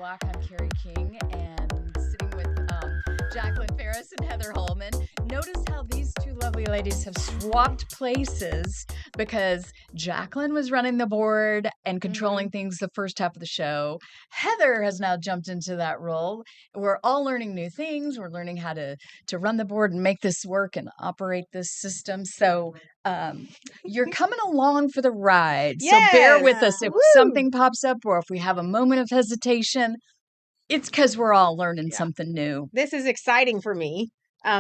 Block. I'm Carrie King and sitting with Jacqueline Ferris and Heather Holman. Notice how these two lovely ladies have swapped places because Jacqueline was running the board and controlling things the first half of the show. Heather has now jumped into that role. We're all learning new things. We're learning how to run the board and make this work and operate this system. So you're coming along for the ride. So bear with us if something pops up or if we have a moment of hesitation. It's because we're all learning something new. This is exciting for me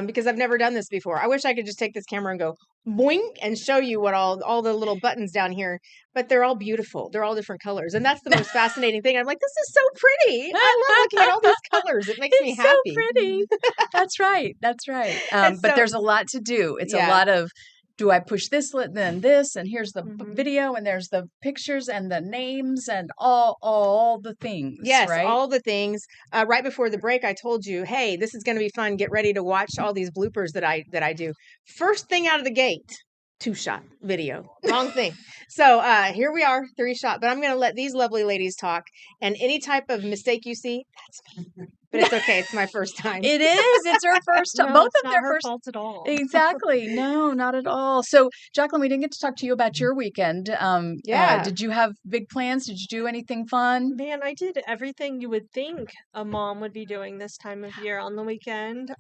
because I've never done this before. I wish I could just take this camera and go boink and show you what all the little buttons down here, but they're all beautiful. They're all different colors. And that's the most fascinating thing. I'm like, this is so pretty. I love looking at all these colors. It makes me happy. It's so pretty. That's right. That's right. But there's a lot to do. It's a lot of, do I push this, then this, and here's the video, and there's the pictures and the names and all the things. Yes, right? all the things. Right before the break, I told you, hey, this is going to be fun. Get ready to watch all these bloopers that I do. First thing out of the gate, 2-shot video. Wrong thing. So here we are, 3-shot. But I'm going to let these lovely ladies talk. And any type of mistake you see, that's me. But it's okay. It's my first time. It is. It's her first time. No, Both it's of not their her first fault at all. Exactly. No, not at all. So, Jacqueline, we didn't get to talk to you about your weekend. Did you have big plans? Did you do anything fun? Man, I did everything you would think a mom would be doing this time of year on the weekend.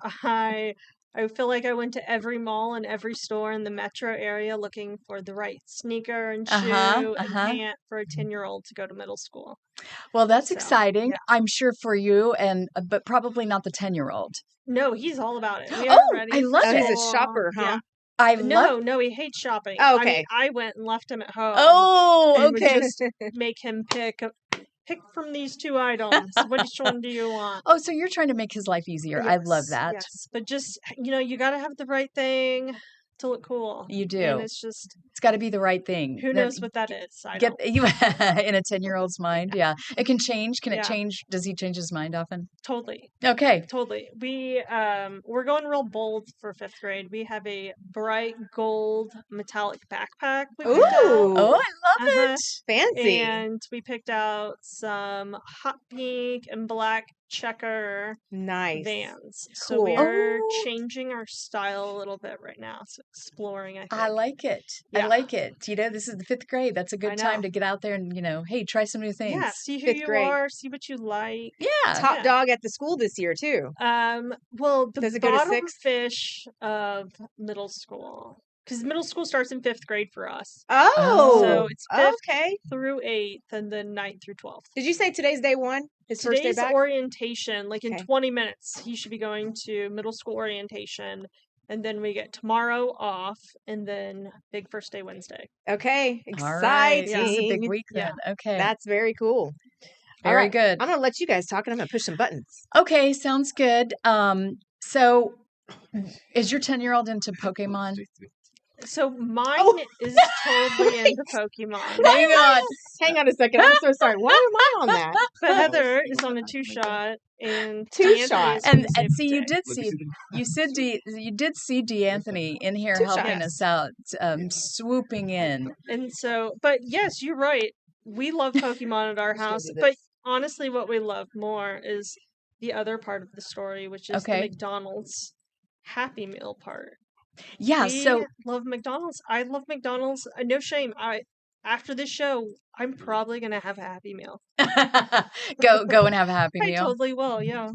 I feel like I went to every mall and every store in the metro area looking for the right sneaker and shoe and pant for a 10-year-old to go to middle school. Well, that's exciting. Yeah. I'm sure for you, but probably not the 10-year-old. No, he's all about it. I love it. He's a shopper, huh? Yeah. No, he hates shopping. Oh, okay. I mean, I went and left him at home. Oh, and okay. Would just make him pick from these 2 items. Which one do you want? Oh, so you're trying to make his life easier. Yes, I love that. Yes, but just, you got to have the right thing to look cool. You do. And it's got to be the right thing. Who knows what that is? In a 10-year-old's mind. Yeah. It can change. Can it change? Does he change his mind often? Totally. Okay. Totally. We're going real bold for 5th grade. We have a bright gold metallic backpack. Oh, I love it. Fancy. And we picked out some hot pink and black checker Vans. So we are changing our style a little bit right now. It's exploring, I think. I like it. Yeah. I like it. This is the 5th grade. That's a good time to get out there and, hey, try some new things. Yeah, see who you are, see what you like. Yeah. Top dog at the school this year, too. Well, the Does it go to 6th? Fish of middle school. Because middle school starts in 5th grade for us. Oh. So it's 5th through 8th and then 9th through 12th. Did you say today's day 1? His first day back? Orientation. Like in 20 minutes, he should be going to middle school orientation. And then we get tomorrow off and then big first day Wednesday. Okay. Exciting. All right. Yeah. It's a big week then. Yeah. Okay. That's very cool. Very good. I'm going to let you guys talk and I'm going to push some buttons. Okay. Sounds good. So is your 10-year-old into Pokemon? So mine is totally into Pokemon. Hang on a second. I'm so sorry. Why am I on that? But Heather is on a 2-shot and 2-shot. And see, you did see D'Anthony in here helping us out, swooping in. And so, but yes, you're right. We love Pokemon at our house. But honestly, what we love more is the other part of the story, which is the McDonald's Happy Meal part. Yeah, we love McDonald's. I love McDonald's. No shame. After this show, I'm probably gonna have a Happy Meal. Go and have a Happy Meal. I totally will. Yeah.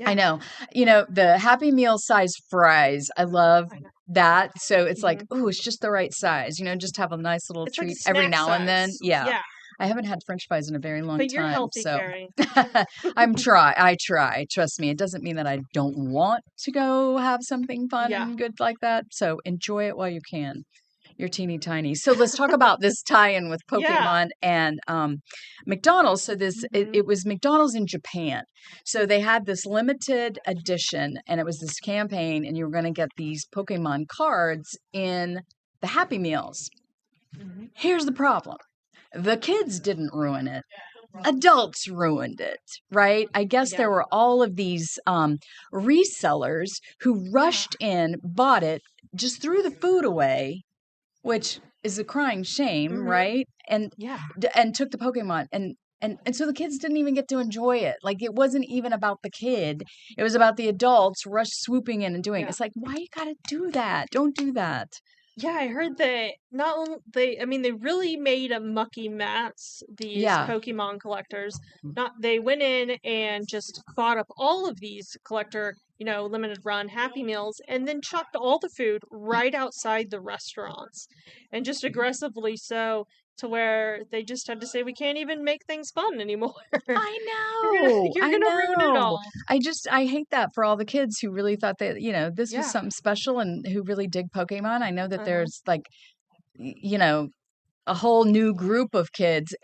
I know. The Happy Meal size fries. I love that. So it's like, it's just the right size. Just have a nice little treat like every now and then. Yeah. I haven't had French fries in a very long time. But you're healthy, Carrie. I try. Trust me. It doesn't mean that I don't want to go have something fun and good like that. So enjoy it while you can. You're teeny tiny. So let's talk about this tie-in with Pokemon and McDonald's. So it was McDonald's in Japan. So they had this limited edition, and it was this campaign, and you were going to get these Pokemon cards in the Happy Meals. Mm-hmm. Here's the problem. The kids didn't ruin it. Adults ruined it, right? I guess there were all of these resellers who rushed in, bought it, just threw the food away, which is a crying shame, right? And took the Pokemon. And And so the kids didn't even get to enjoy it. Like, it wasn't even about the kid. It was about the adults swooping in and doing it. Yeah. It's like, why you gotta do that? Don't do that. Yeah, I heard they not only I mean they really made a mucky mess, these Yeah. Pokemon collectors. Not they went in and just bought up all of these collector, limited run Happy Meals and then chucked all the food right outside the restaurants. And just aggressively so to where they just had to say we can't even make things fun anymore. I You're gonna know. you're I gonna ruin it know. all. I hate that for all the kids who really thought that, this was Yeah. something special and who really dig Pokemon. I know that Uh-huh. there's like, a whole new group of kids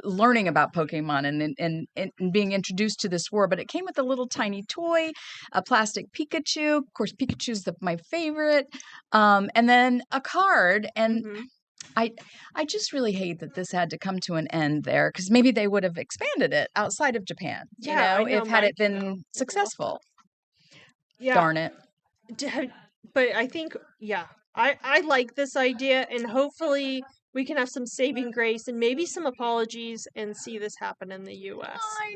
learning about Pokemon and being introduced to this world. But it came with a little tiny toy, a plastic Pikachu. Of course, Pikachu's my favorite. And then a card. And Mhm. I just really hate that this had to come to an end there, because maybe they would have expanded it outside of Japan, Yeah, I know if had my it kiddo been would love successful. Yeah. Darn it. But I think, yeah, I like this idea, and hopefully we can have some saving grace and maybe some apologies and see this happen in the U.S. I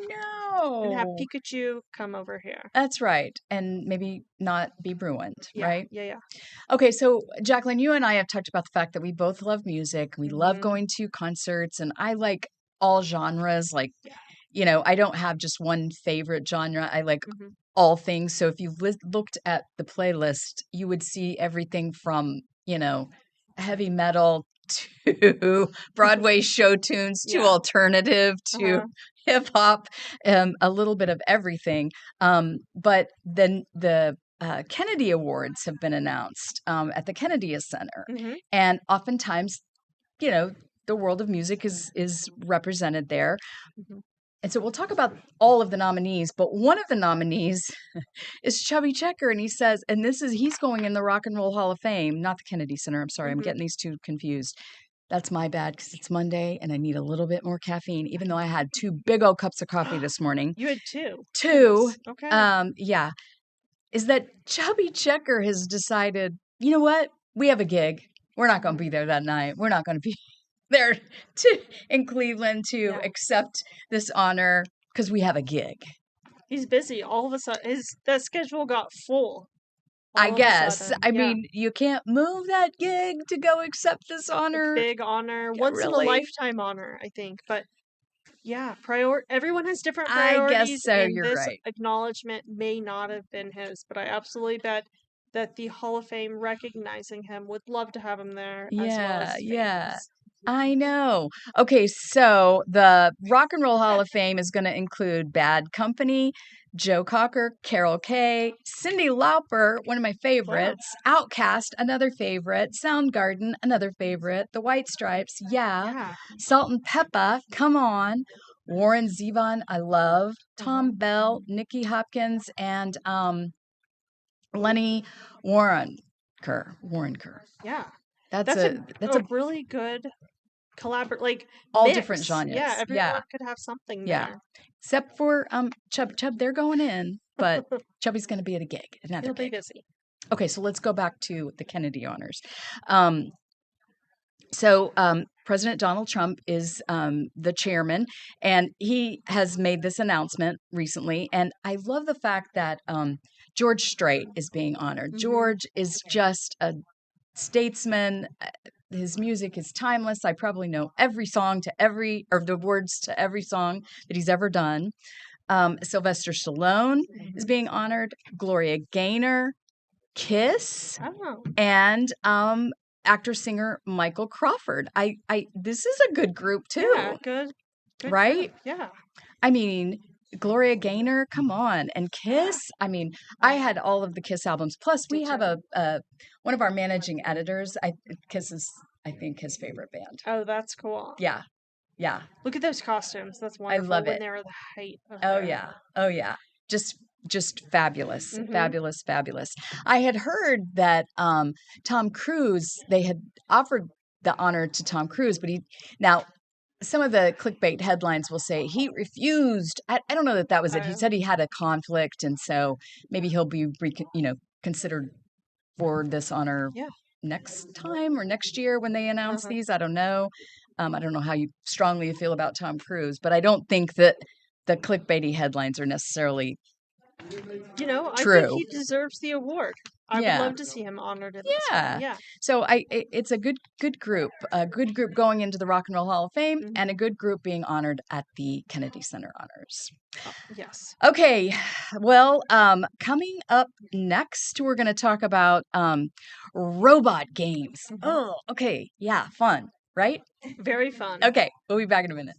and have know. Pikachu come over here. That's right. And maybe not be ruined, Yeah, right? yeah. Okay, so Jacqueline, you and I have talked about the fact that we both love music. We love Mhm. going to concerts, and I like all genres. Like, I don't have just one favorite genre. I like Mhm. all things. So if you looked at the playlist, you would see everything from, heavy metal to Broadway show tunes to Yeah. alternative to Uh-huh. hip hop, a little bit of everything. But then the Kennedy Awards have been announced at the Kennedy Center, Mhm. and oftentimes, the world of music is represented there. Mhm. And so we'll talk about all of the nominees, but one of the nominees is Chubby Checker, and he says, and he's going in the Rock and Roll Hall of Fame, not the Kennedy Center. I'm sorry, I'm Mhm. getting these two confused. That's my bad, because it's Monday and I need a little bit more caffeine, even though I had 2 big old cups of coffee this morning. You had two. 2. Goodness. Okay. Yeah. Is that Chubby Checker has decided, you know what? We have a gig. We're not going to be there that night. We're not going to be there in Cleveland to Yeah. accept this honor because we have a gig. He's busy. All of a sudden, that schedule got full. I All of a guess. sudden. I Yeah. mean, you can't move that gig to go accept this honor. Big honor, Yeah, once in a really? lifetime honor, I think. But yeah, everyone has different I guess priorities, so. and You're this right. acknowledgement may not have been his, but I absolutely bet that the Hall of Fame recognizing him would love to have him there as well as Yeah. fans. I know. Okay, so the Rock and Roll Hall of Fame is going to include Bad Company, Joe Cocker, Carol Kay, Cyndi Lauper, one of my favorites, Outkast, another favorite, Soundgarden, another favorite, The White Stripes, Yeah. Salt and Peppa, come on, Warren Zevon, I love, Tom Uh-huh. Bell, Nicky Hopkins, and Lenny Waronker. Yeah. That's a a really good all mix. different genres. Yeah, everyone could have something there. Except for Chub. They're going in, but Chubby's going to be at a gig. He'll be busy. Okay, so let's go back to the Kennedy honors. So President Donald Trump is the chairman, and he has made this announcement recently. And I love the fact that George Strait is being honored. Mhm. George is just a statesman. His music is timeless. I probably know every song or the words to every song that he's ever done. Sylvester Stallone is being honored. Gloria Gaynor, Kiss, and actor singer Michael Crawford. This is a good group too. Yeah, good right? group. Yeah. I mean, Gloria Gaynor, come on, and Kiss. I mean, I had all of the Kiss albums. Plus, we have one of our managing editors. Kiss is, I think, his favorite band. Oh, that's cool. Yeah. Look at those costumes. That's wonderful. love when it. they were the height of Oh their... yeah. Just fabulous, Mhm. fabulous. I had heard that Tom Cruise. They had offered the honor to Tom Cruise, but now. Some of the clickbait headlines will say he refused. I don't know that was it. He said he had a conflict, and so maybe he'll be considered for this honor next time or next year when they announce these. I don't know. I don't know how strongly you feel about Tom Cruise, but I don't think that the clickbaity headlines are necessarily I think true. he deserves the award. I would Yeah. love to see him honored in this Yeah. way. Yeah. So it's a good group, going into the Rock and Roll Hall of Fame, Mhm. and a good group being honored at the Kennedy Center Honors. Yes. Okay, well, coming up next, we're going to talk about robot games. Mhm. Oh, okay, yeah, fun, right? Very fun. Okay, we'll be back in a minute.